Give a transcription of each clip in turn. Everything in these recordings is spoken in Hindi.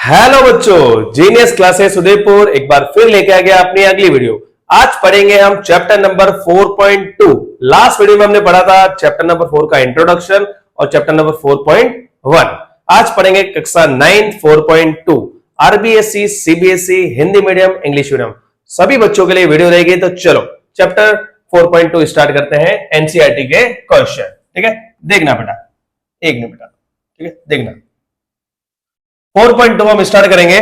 हेलो बच्चों, जीनियस क्लासेस उदयपुर एक बार फिर लेके आ गया अपनी अगली वीडियो। आज पढ़ेंगे हम चैप्टर नंबर 4.2। लास्ट वीडियो में हमने पढ़ा था चैप्टर नंबर 4 का इंट्रोडक्शन और चैप्टर नंबर 4.1। आज पढ़ेंगे कक्षा 9 4.2 RBSE, CBSE, Hindi medium, English medium सभी बच्चों के लिए वीडियो रहेगी। तो चलो चैप्टर 4.2 स्टार्ट करते हैं। एनसीईआरटी के क्वेश्चन, ठीक है, देखना बेटा, एक मिनट बेटा, ठीक है, देखना 4.2 हम स्टार्ट करेंगे।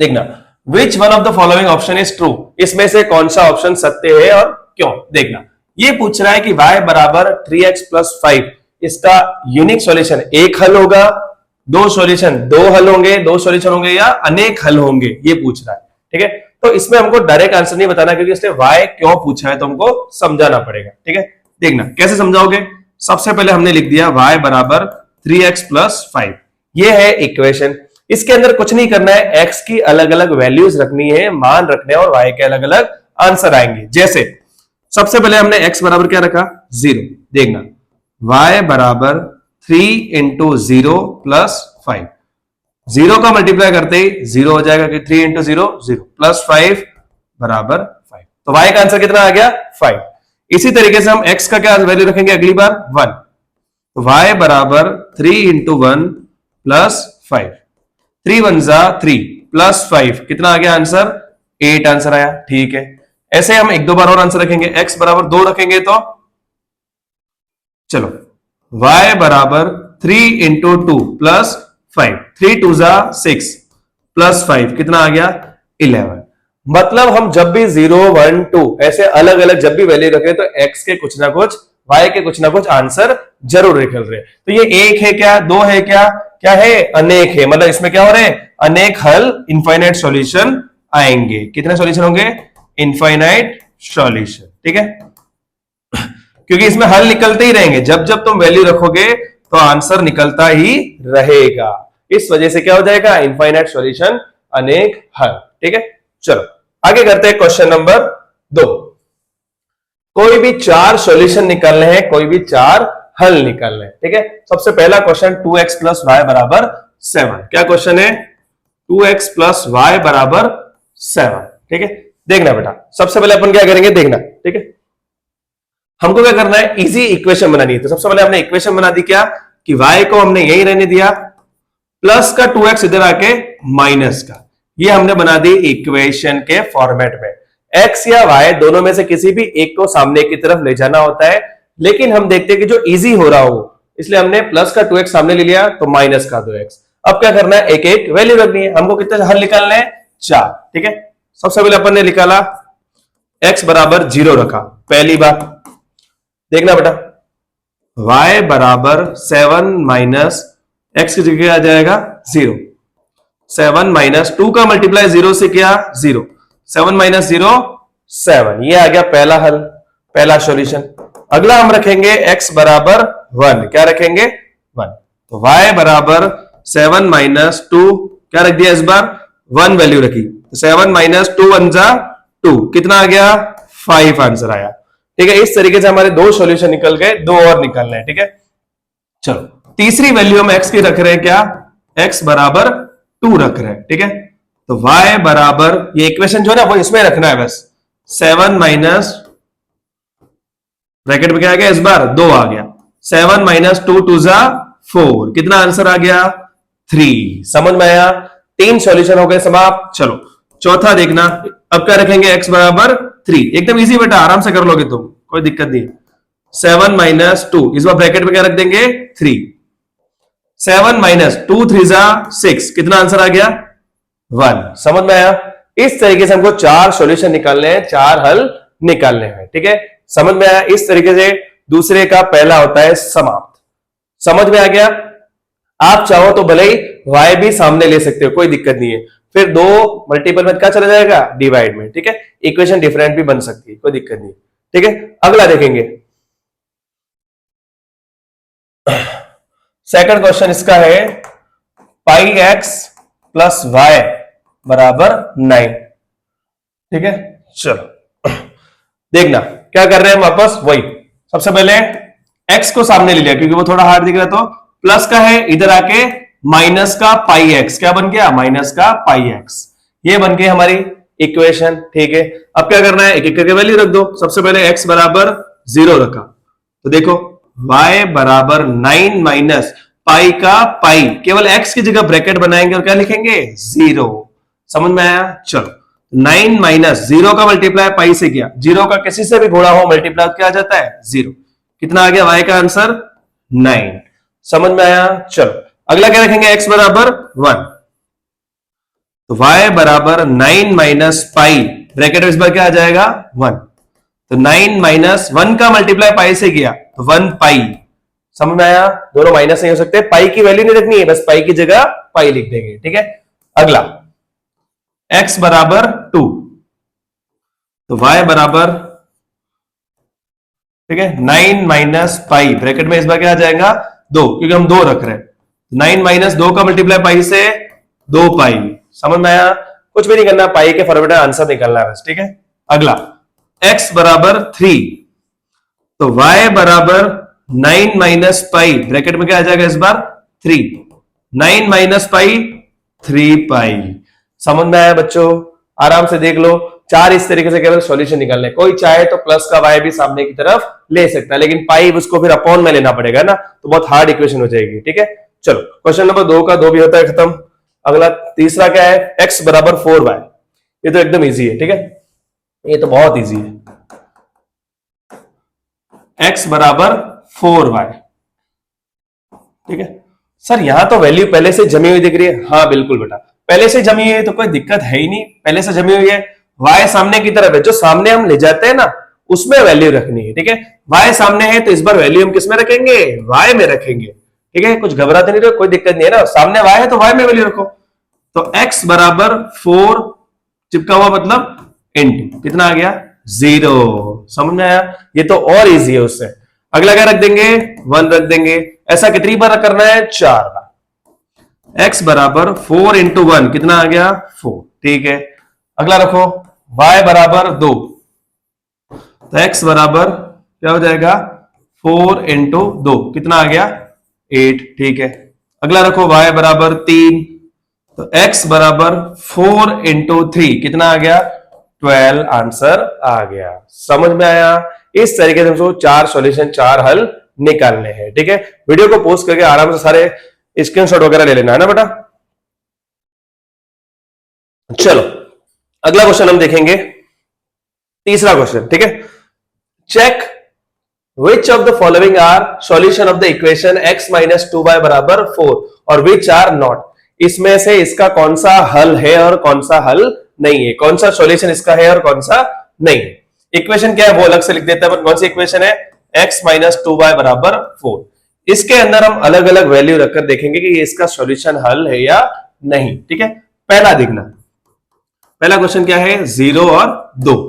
देखना, which one of the following option is true, इसमें से कौन सा ऑप्शन सत्य है और क्यों। देखना, ये पूछ रहा है कि y बराबर 3x प्लस 5, इसका यूनिक सॉल्यूशन एक हल होगा, दो सॉल्यूशन दो हल होंगे, दो सॉल्यूशन होंगे या अनेक हल होंगे, ये पूछ रहा है। ठीक है, तो इसमें हमको डायरेक्ट आंसर नहीं बताना क्योंकि इसने y क्यों पूछा है तो हमको समझाना पड़ेगा। ठीक है, देखना कैसे समझाओगे। सबसे पहले हमने लिख दिया y बराबर 3x प्लस 5, ये है इक्वेशन। इसके अंदर कुछ नहीं करना है, x की अलग अलग वैल्यूज रखनी है, मान रखने और y के अलग अलग आंसर आएंगे। जैसे सबसे पहले हमने x बराबर क्या रखा, 0। देखना, y बराबर 3 इंटू 0 प्लस 5, 0 का मल्टीप्लाई करते ही 0 हो जाएगा कि 3 इंटू 0 0 प्लस 5 बराबर 5, तो y का आंसर कितना आ गया, 5। इसी तरीके से हम x का क्या वैल्यू रखेंगे अगली बार, 1, तो y बराबर 3 इंटू 1 प्लस 5, 3 1 जा 3 प्लस 5 कितना आ गया आंसर, 8 आंसर आया। ठीक है, ऐसे हम एक दो बार और आंसर रखेंगे। x बराबर 2 रखेंगे तो चलो y बराबर 3 इंटू 2 प्लस 5, 3 2 जा 6 प्लस 5 कितना आ गया, 11। मतलब हम जब भी 0 1 2 ऐसे अलग अलग जब भी वैल्यू रखें तो x के कुछ ना कुछ, y के कुछ ना कुछ आंसर जरूर निकल रहे। तो ये एक है क्या, दो है क्या, क्या है, अनेक है। मतलब इसमें क्या हो रहे हैं, अनेक हल, इनफाइनाइट सॉल्यूशन आएंगे। कितने सॉल्यूशन होंगे, इनफाइनाइट सॉल्यूशन। ठीक है, क्योंकि इसमें हल निकलते ही रहेंगे, जब जब तुम वैल्यू रखोगे तो आंसर निकलता ही रहेगा। इस वजह से क्या हो जाएगा, इनफाइनाइट सॉल्यूशन, अनेक हल। ठीक है, चलो आगे करते हैं क्वेश्चन नंबर 2। कोई भी 4 सॉल्यूशन निकालने हैं, कोई भी 4 हल निकालने हैं। ठीक है, सबसे पहला क्वेश्चन 2x प्लस वाई बराबर 7। क्या क्वेश्चन है, 2x प्लस वाई बराबर 7। ठीक है, देखना बेटा, सबसे पहले अपन क्या करेंगे, देखना। ठीक है, हमको क्या करना है, इजी इक्वेशन बनानी है। तो सबसे पहले हमने इक्वेशन बना दी क्या, कि y को हमने यही रहने दिया, प्लस का 2x इधर आके माइनस का, ये हमने बना दी इक्वेशन के फॉर्मेट में। x या y दोनों में से किसी भी एक को सामने की तरफ ले जाना होता है, लेकिन हम देखते हैं कि जो इजी हो रहा हो, इसलिए हमने प्लस का 2x सामने ले लिया तो माइनस का 2x। अब क्या करना है, एक एक वैल्यू रखनी है। हमको कितने हल निकालने हैं, 4। ठीक है, सबसे पहले अपन ने निकाला x बराबर 0 रखा, पहली बात। देखना बेटा, y बराबर 7 माइनस x की जगह आ जाएगा 0, 7 माइनस 2 का मल्टीप्लाई 0 से क्या, 0, 7 माइनस 0 7, ये आ गया पहला हल, पहला सॉल्यूशन। अगला हम रखेंगे x बराबर 1, क्या रखेंगे, 1, तो y बराबर 7 माइनस 2, क्या रख दिया इस बार, 1 वैल्यू रखी, तो 7 माइनस 2 1 जा 2 कितना आ गया, 5 आंसर आया। ठीक है, इस तरीके से हमारे दो सॉल्यूशन निकल गए, दो और निकलने हैं। ठीक है, चलो तीसरी वैल्यू हम x की रख रहे हैं, क्या, x बराबर 2 रख रहे हैं। ठीक है, तो y बराबर, ये इक्वेशन जो है ना वो इसमें रखना है बस, 7 माइनस ब्रैकेट में क्या आ गया इस बार, 2 आ गया, 7 माइनस 2 2 जा 4 कितना आंसर आ गया, 3। समझ में आया, 3 सॉल्यूशन हो गए समाप्त। चलो चौथा देखना, अब क्या रखेंगे, x बराबर 3, एकदम इजी बेटा, आराम से कर लोगे तुम, कोई दिक्कत नहीं। 7 माइनस 2, इस बार ब्रैकेट में क्या रख देंगे, 3, 7 माइनस 2 3 जा 6 कितना आंसर आ गया, 1। समझ में आया, इस तरीके से हमको 4 सॉल्यूशन निकालने हैं, 4 हल निकालने हैं। ठीक है, समझ में आया, इस तरीके से दूसरे का पहला होता है समाप्त। समझ में आ गया, आप चाहो तो भले ही y भी सामने ले सकते हो, कोई दिक्कत नहीं है, फिर 2 मल्टीपल में क्या चला जाएगा, डिवाइड में। ठीक है, इक्वेशन डिफरेंट भी बन सकती है, कोई दिक्कत नहीं। ठीक है, अगला देखेंगे, सेकंड क्वेश्चन इसका है, पाई x प्लस वाई बराबर 9। ठीक है, चलो देखना क्या कर रहे हैं, वापस वही, सबसे पहले x को सामने ले लिया क्योंकि वो थोड़ा हार्ड दिख रहा, तो प्लस का है, इधर आके माइनस का पाई एक्स, क्या बन गया, माइनस का पाई एक्स, ये बन गई हमारी इक्वेशन। ठीक है, अब क्या करना है, एक एक करके वैल्यू रख दो। सबसे पहले x बराबर 0 रखा, तो देखो y बराबर 9 माइनस पाई का पाई, केवल x की जगह ब्रैकेट बनाएंगे और क्या लिखेंगे, 0। समझ में आया, चलो 9 माइनस 0 का मल्टीप्लाई पाई से किया, 0 का किसी से भी घोड़ा हो मल्टीप्लाई क्या आ जाता है, 0। कितना आ गया y का आंसर, 9। समझ में आया, चलो अगला क्या रखेंगे, x बराबर 1, तो y बराबर 9 माइनस पाई, ब्रैकेट में इस बार क्या आ जाएगा, 1। तो 9 माइनस 1 का मल्टीप्लाई पाई से किया तो 1 पाई। समझ में आया, दोनों माइनस नहीं हो सकते, पाई की वैल्यू नहीं रखनी है, बस पाई की जगह पाई लिख देंगे। ठीक है, अगला x बराबर 2, तो y बराबर, ठीक है, 9 माइनस पाई, ब्रैकेट में इस बार क्या आ जाएगा, 2, क्योंकि हम 2 रख रहे हैं। 9 माइनस 2 का मल्टीप्लाई पाई से 2 पाई। समझ में आया, कुछ भी नहीं करना, पाई के फॉर्मेट में आंसर निकलना है बस। ठीक है, अगला x बराबर 3, तो y बराबर 9 माइनस पाई, ब्रैकेट में क्या आ जाएगा इस बार, 3। 9 माइनस पाई 3 पाई। समझ में आया बच्चों, आराम से देख लो, चार इस तरीके से केवल सॉल्यूशन निकालने, कोई चाहे तो प्लस का y भी सामने की तरफ ले सकता है, लेकिन पाई उसको फिर अपॉन में लेना पड़ेगा ना, तो बहुत हार्ड इक्वेशन हो जाएगी। ठीक है, चलो क्वेश्चन नंबर 2 का 2 भी होता है खत्म। अगला तीसरा क्या है, x बराबर 4y, ये तो एकदम इजी है। ठीक है, ये तो बहुत इजी है, x बराबर 4y। ठीक है सर, यहां तो वैल्यू पहले से जमी हुई दिख रही है, हाँ बिल्कुल बेटा, पहले से जमी हुई है तो कोई दिक्कत है ही नहीं, पहले से जमी हुई है। y सामने की तरफ है, जो सामने हम ले जाते हैं ना उसमें वैल्यू रखनी है। ठीक है, y सामने है तो इस बार वैल्यू हम किस में रखेंगे, y में रखेंगे। ठीक है, कुछ घबराते नहीं रहो, कोई दिक्कत नहीं है ना, सामने y है तो y में वैल्यू रखो। तो x बराबर 4 चिपका हुआ मतलब इंटू कितना आ गया, 0। समझ में आया, ये तो और इजी है उससे। अगला क्या रख देंगे, 1 रख देंगे। ऐसा कितनी बार करना है, 4 बार। x बराबर 4 इंटू 1 कितना आ गया, 4। ठीक है, अगला रखो, y बराबर 2, तो x बराबर क्या हो जाएगा, 4 इंटू 2 कितना आ गया, 8। ठीक है, अगला रखो y बराबर 3, तो x बराबर 4 इंटू 3 कितना आ गया, 12। आंसर आ गया। समझ में आया, इस तरीके से हमको 4 सॉल्यूशन 4 हल निकालने हैं। ठीक है, वीडियो को पोस्ट करके आराम से सारे स्क्रीनशॉट वगैरह ले लेना है ना बेटा। चलो अगला क्वेश्चन हम देखेंगे, तीसरा क्वेश्चन। ठीक है, check which of the following are solution of the equation x minus 2y बराबर 4 और which are not। इसमें से इसका कौन सा हल है और कौन सा हल नहीं है, कौन सा सॉल्यूशन इसका है और कौन सा नहीं है। इक्वेशन क्या है वो अलग से लिख देता है, कौन सी इक्वेशन है, x माइनस 2y बराबर 4। इसके अंदर हम अलग अलग वैल्यू रखकर देखेंगे कि ये इसका सॉल्यूशन हल है या नहीं। ठीक है, पहला देखना, पहला क्वेश्चन क्या है, 0 और 2,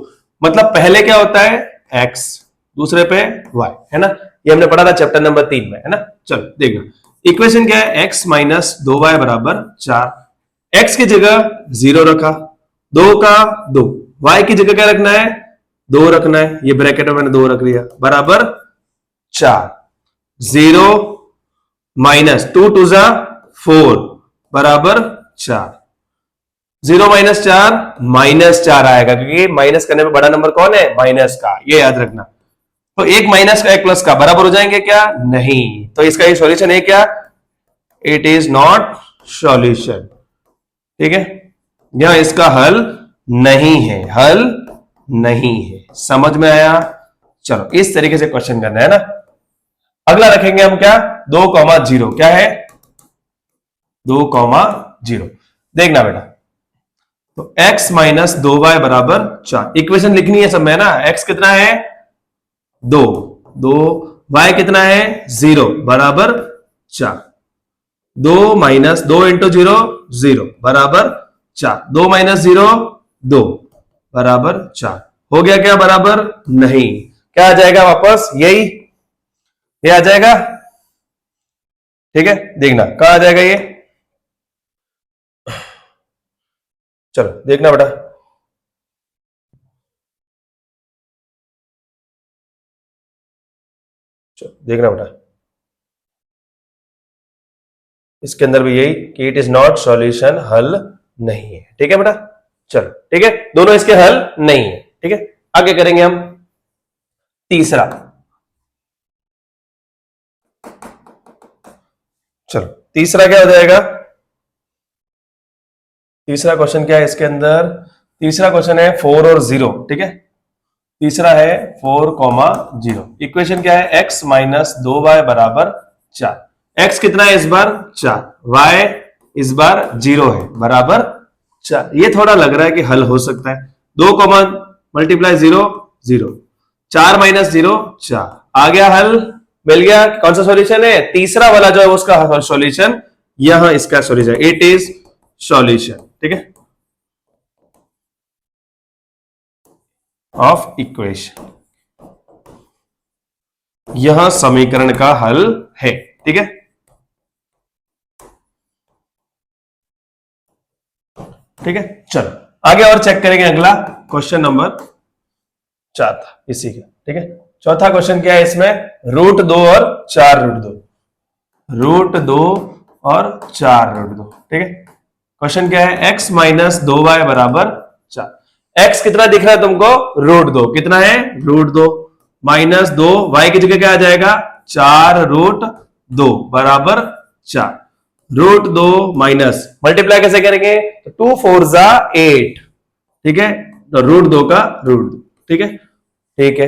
मतलब पहले क्या होता है x, दूसरे पे y, है ना, ये हमने पढ़ा था चैप्टर नंबर 3 में, है ना। चलो देखना, इक्वेशन क्या है, x माइनस 2y बराबर 4। x की जगह 0 रखा, 2 का 2, y की जगह क्या रखना है, 2 रखना है, ये ब्रैकेट में मैंने 2 रख दिया, बराबर 4। 0 माइनस 2 टू जा 4 बराबर 4। 0 माइनस 4 -4 आएगा, क्योंकि माइनस करने में बड़ा नंबर कौन है, माइनस का, ये याद रखना। तो एक माइनस का एक प्लस का बराबर हो जाएंगे क्या, नहीं, तो इसका ये सॉल्यूशन है क्या, इट इज नॉट सॉल्यूशन। ठीक है, यह इसका हल नहीं है, हल नहीं है। समझ में आया, चलो इस तरीके से क्वेश्चन करना है ना। अगला रखेंगे हम क्या, 2,0, क्या है, 2,0। देखना बेटा, तो x माइनस 2y बराबर 4, इक्वेशन लिखनी है सब में ना, x कितना है, 2, 2, y कितना है, 0 बराबर 4। 2 माइनस 2 इंटू 0 0 बराबर 4, 2 माइनस 0 2 बराबर 4। हो गया क्या, बराबर नहीं, क्या आ जाएगा वापस, यही ये आ जाएगा। ठीक है, देखना कहां आ जाएगा ये, चलो देखना बेटा, चलो देखना बेटा, इसके अंदर भी यही कि इट इज नॉट सॉल्यूशन, हल नहीं है। ठीक है बेटा, चलो ठीक है, दोनों इसके हल नहीं है। ठीक है, आगे करेंगे हम तीसरा। चलो तीसरा क्या हो जाएगा, तीसरा क्वेश्चन क्या है इसके अंदर, तीसरा क्वेश्चन है 4 और 0। ठीक है, तीसरा है 4,0। इक्वेशन क्या है, x माइनस 2y बराबर 4। x कितना है इस बार 4, y इस बार 0 है बराबर 4। ये थोड़ा लग रहा है कि हल हो सकता है। 2 मल्टीप्लाई 0 0, 4 माइनस 0 4, आ गया हल, मिल गया। कौन सा सॉल्यूशन है, तीसरा वाला जो है उसका सॉल्यूशन, यहां इसका सॉल्यूशन, इट इज सॉल्यूशन। ठीक है, ऑफ इक्वेशन, यह समीकरण का हल है। ठीक है, ठीक है, चलो आगे और चेक करेंगे। अगला क्वेश्चन नंबर 4 था इसी का। ठीक है, चौथा क्वेश्चन क्या है इसमें, √2 और 4√2, √2 और 4√2। ठीक है, क्वेश्चन क्या है, x माइनस 2y बराबर 4। x कितना दिख रहा है तुमको, √2, कितना है √2, माइनस 2, y की जगह क्या आ जाएगा 4√2 बराबर 4। √2 माइनस मल्टीप्लाई कैसे करेंगे, तो 2 4 जा 8। ठीक है, तो √2 का √2। ठीक है, ठीक है,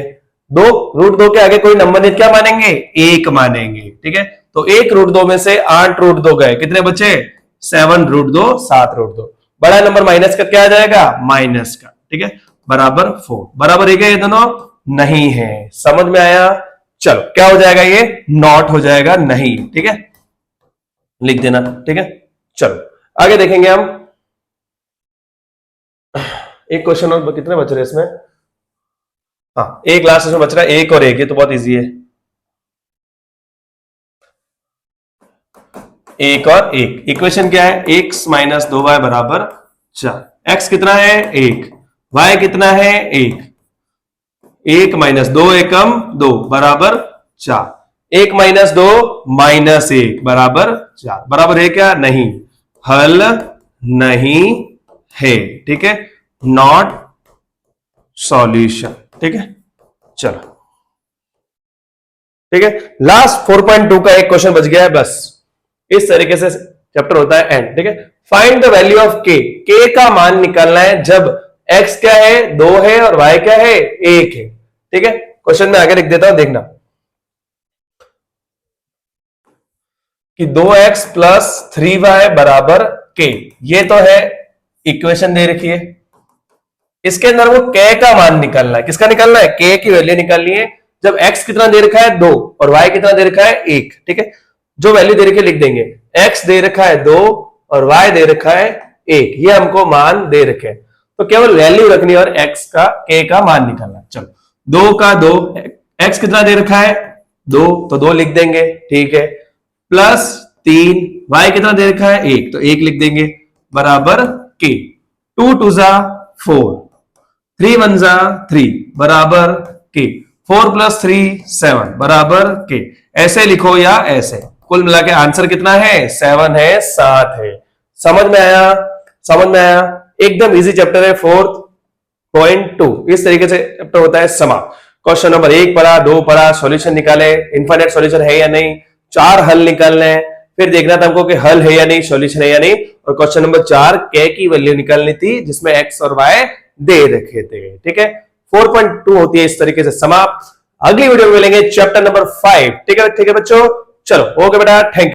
दो √2 के आगे कोई नंबर नहीं, क्या मानेंगे, 1 मानेंगे। ठीक है, तो 1 √2 में से 8 √2 गए, कितने बचे 7√2, 7√2। बड़ा नंबर माइनस का क्या आ जाएगा, माइनस का। ठीक है, बराबर 4। बराबर है क्या ये दोनों, नहीं है। समझ में आया, चलो क्या हो जाएगा, ये नॉट हो जाएगा, नहीं। ठीक है, लिख देना। ठीक है, चलो आगे देखेंगे हम। एक क्वेश्चन और, कितने बच रहे हैं इसमें, हाँ एक लास्ट इसमें बच रहा है, एक और एक, ये तो बहुत इजी है। एक और एक, इक्वेशन क्या है, x माइनस 2y बराबर 4। x कितना है 1, y कितना है 1, 1 माइनस 2 एकम 2 बराबर 4, 1 माइनस 2 माइनस 1 बराबर 4। बराबर है क्या, नहीं, हल नहीं है। ठीक है, नॉट सॉल्यूशन। ठीक है, चलो ठीक है, लास्ट 4.2 का एक क्वेश्चन बच गया है बस। इस तरीके से चैप्टर होता है एंड। ठीक है, find the value of k, k का मान निकालना है जब x क्या है 2 है और y क्या है 1 है। ठीक है, क्वेश्चन में आगे लिख देता हूं, देखना कि 2x प्लस 3y बराबर k, ये तो है इक्वेशन दे रखी है। इसके अंदर वो k का मान निकालना है, किसका निकालना है, k की वैल्यू निकालनी है जब x कितना दे रखा है 2 और y कितना दे रखा है 1। ठीक है, जो वैल्यू दे रखी है लिख देंगे, x दे रखा है 2 और y दे रखा है 1, ये हमको मान दे रखे हैं, तो केवल वैल्यू रखनी है और x का k का मान निकालना है। चलो 2 का 2, x कितना दे रखा है 2, तो 2 लिख देंगे। ठीक है, प्लस 3, y कितना दे रखा है 1, तो 1 लिख देंगे, बराबर k। 2 2 जा 4, 3 1 जा 3 बराबर k, 4 प्लस 3 7 बराबर k। ऐसे लिखो या ऐसे, कुल मिला के आंसर कितना है 7 है, 7 है। समझ में आया, समझ में आया, एकदम इजी चैप्टर है 4.2। इस तरीके से चैप्टर होता है समाप्त। क्वेश्चन नंबर 1 पढ़ा, 2 पढ़ा, सॉल्यूशन निकाले, इनफाइनाइट सॉल्यूशन है या नहीं, 4 हल निकालने हैं, फिर देखना था हमको कि हल है या नहीं, सॉल्यूशन है या नहीं, और क्वेश्चन नंबर 4 k की वैल्यू निकालनी थी जिसमें x और y दे रखे थे। ठीक है, 4.2 होती है इस तरीके से समाप्त। अगली वीडियो में मिलेंगे चैप्टर नंबर 5। ठीक है बच्चों, चलो ओके बेटा, थैंक यू।